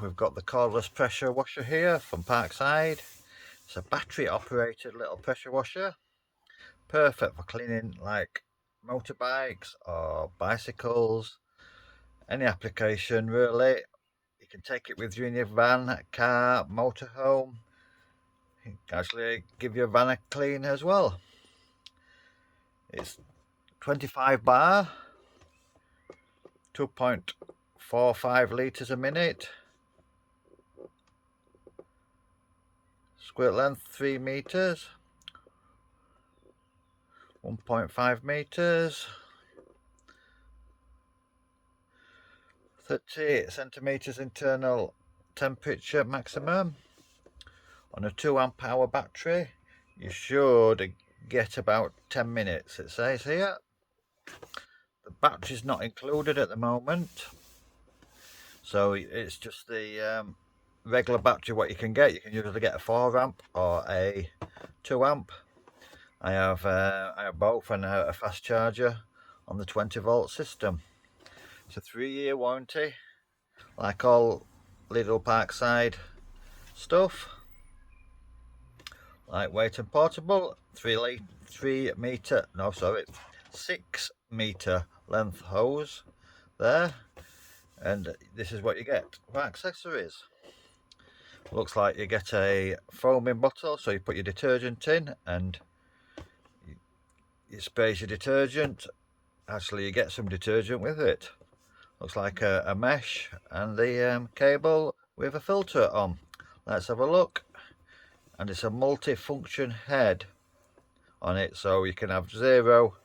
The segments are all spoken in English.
we've got the cordless pressure washer here from Parkside. It's a battery operated little pressure washer, perfect for cleaning like motorbikes or bicycles, any application really. You can take it with you in your van, car, motorhome. You can actually give your van a clean as well. It's 25 bar, 2.45 litres a minute. Squirt length 3 meters, 1.5 meters, 30 centimeters internal temperature maximum. On a 2 amp hour battery, you should get about 10 minutes, it says here. The battery's not included at the moment, so it's just the regular battery what you can get. You can usually get a 4 amp or a 2 amp. I have both and a fast charger on the 20-volt system. It's a 3-year warranty, like all Lidl Parkside stuff. Lightweight and portable, 6 meter length hose there, and this is what you get for accessories. Looks like you get a foaming bottle, so you put your detergent in and you sprays your detergent. Actually, you get some detergent with it. Looks like a mesh and the cable with a filter on. Let's have a look. And it's a multi-function head on it, so you can have 0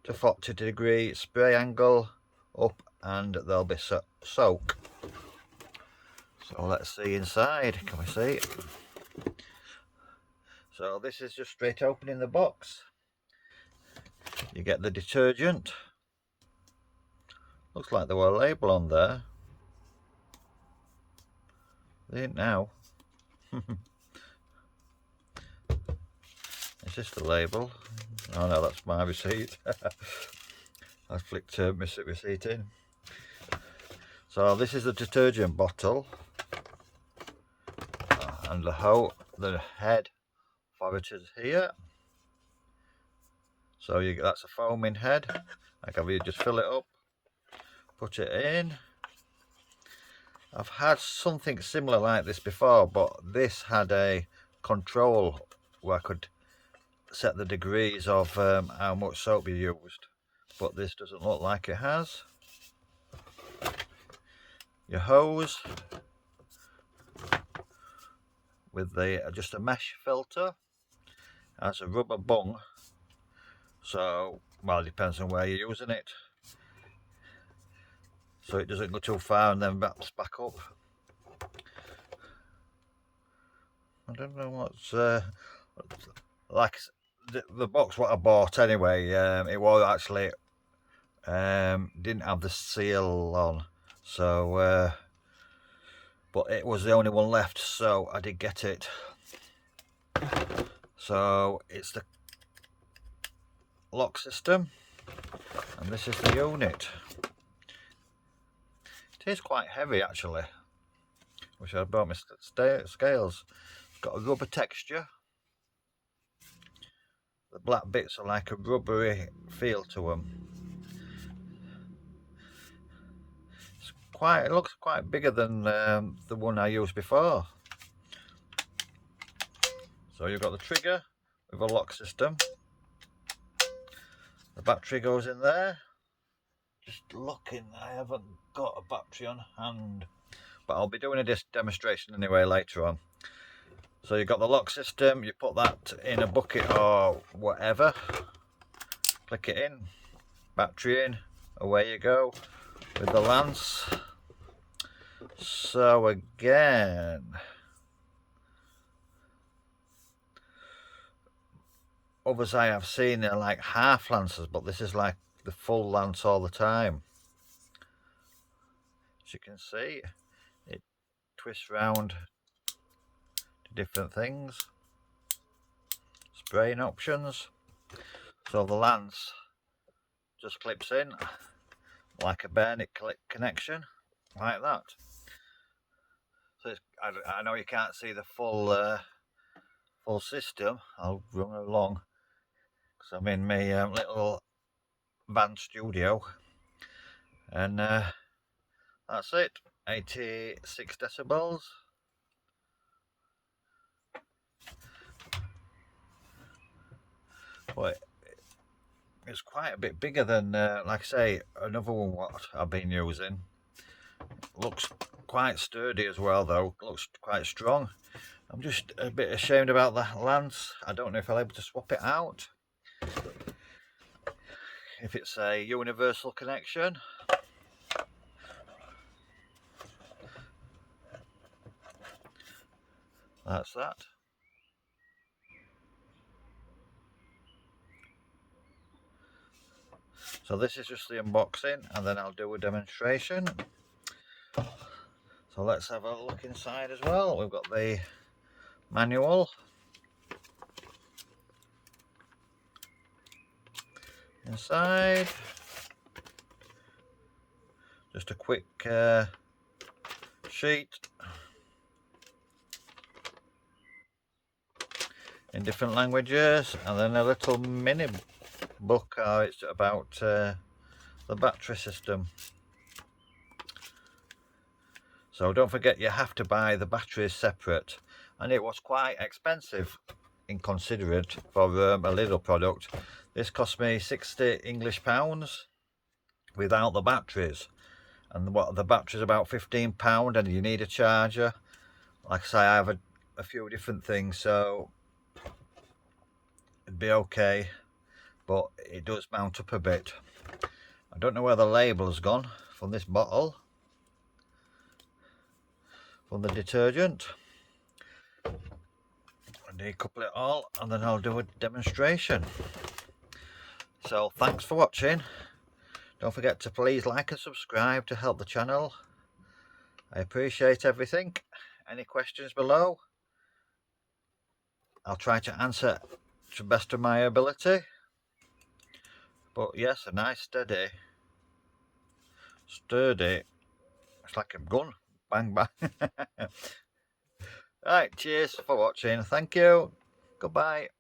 to 40 degree spray angle up, and there'll be soak. So let's see inside. Can we see? So this is just straight opening the box. You get the detergent. Looks like there were a label on there. There ain't now. Is this the label? Oh no, that's my receipt. I flicked my receipt in. So this is the detergent bottle, and the head for it is here. So that's a foaming head. Like you just fill it up, put it in. I've had something similar like this before, but this had a control where I could set the degrees of how much soap you used, but this doesn't look like it has. Your hose with just a mesh filter, has a rubber bung, so well, it depends on where you're using it, so it doesn't go too far and then wraps back up. I don't know what's like the box what I bought anyway. It was actually didn't have the seal on, so but it was the only one left, so I did get it. So it's the lock system, and this is the unit. It is quite heavy actually. Wish I'd brought my scales. It's got a rubber texture. The black bits are like a rubbery feel to them. It looks quite bigger than the one I used before. So you've got the trigger with a lock system. The battery goes in there. Just looking, I haven't got a battery on hand, but I'll be doing a demonstration anyway later on. So you've got the lock system, you put that in a bucket or whatever, click it in, battery in, away you go with the lance. So again, others I have seen are like half lances, but this is like the full lance all the time. As you can see, it twists round to different things, spraying options. So the lance just clips in like a bayonet connection, like that. So I know you can't see the full full system. I'll run along because I'm in my little van studio, and that's it. 86 decibels. But it's quite a bit bigger than, like I say, another one what I've been using. Looks quite sturdy as well, though. Looks quite strong. I'm just a bit ashamed about the lance. I don't know if I'll be able to swap it out. If it's a universal connection. That's that. So this is just the unboxing, and then I'll do a demonstration. So let's have a look inside as well. We've got the manual. Inside. Just a quick sheet in different languages, and then a little mini book. It's about the battery system. So don't forget, you have to buy the batteries separate, and it was quite expensive in considerate for a little product. This cost me 60 English pounds without the batteries, and what the battery's about £15, and you need a charger. Like I say, I have a few different things, so it'd be okay, but it does mount up a bit. I don't know where the label's gone from this bottle, from the detergent. I decouple it all, and then I'll do a demonstration. So thanks for watching. Don't forget to please like and subscribe to help the channel. I appreciate everything. Any questions below? I'll try to answer to the best of my ability. But yes, a nice sturdy. It's like a gun. Bang bang. Right, cheers for watching. Thank you. Goodbye.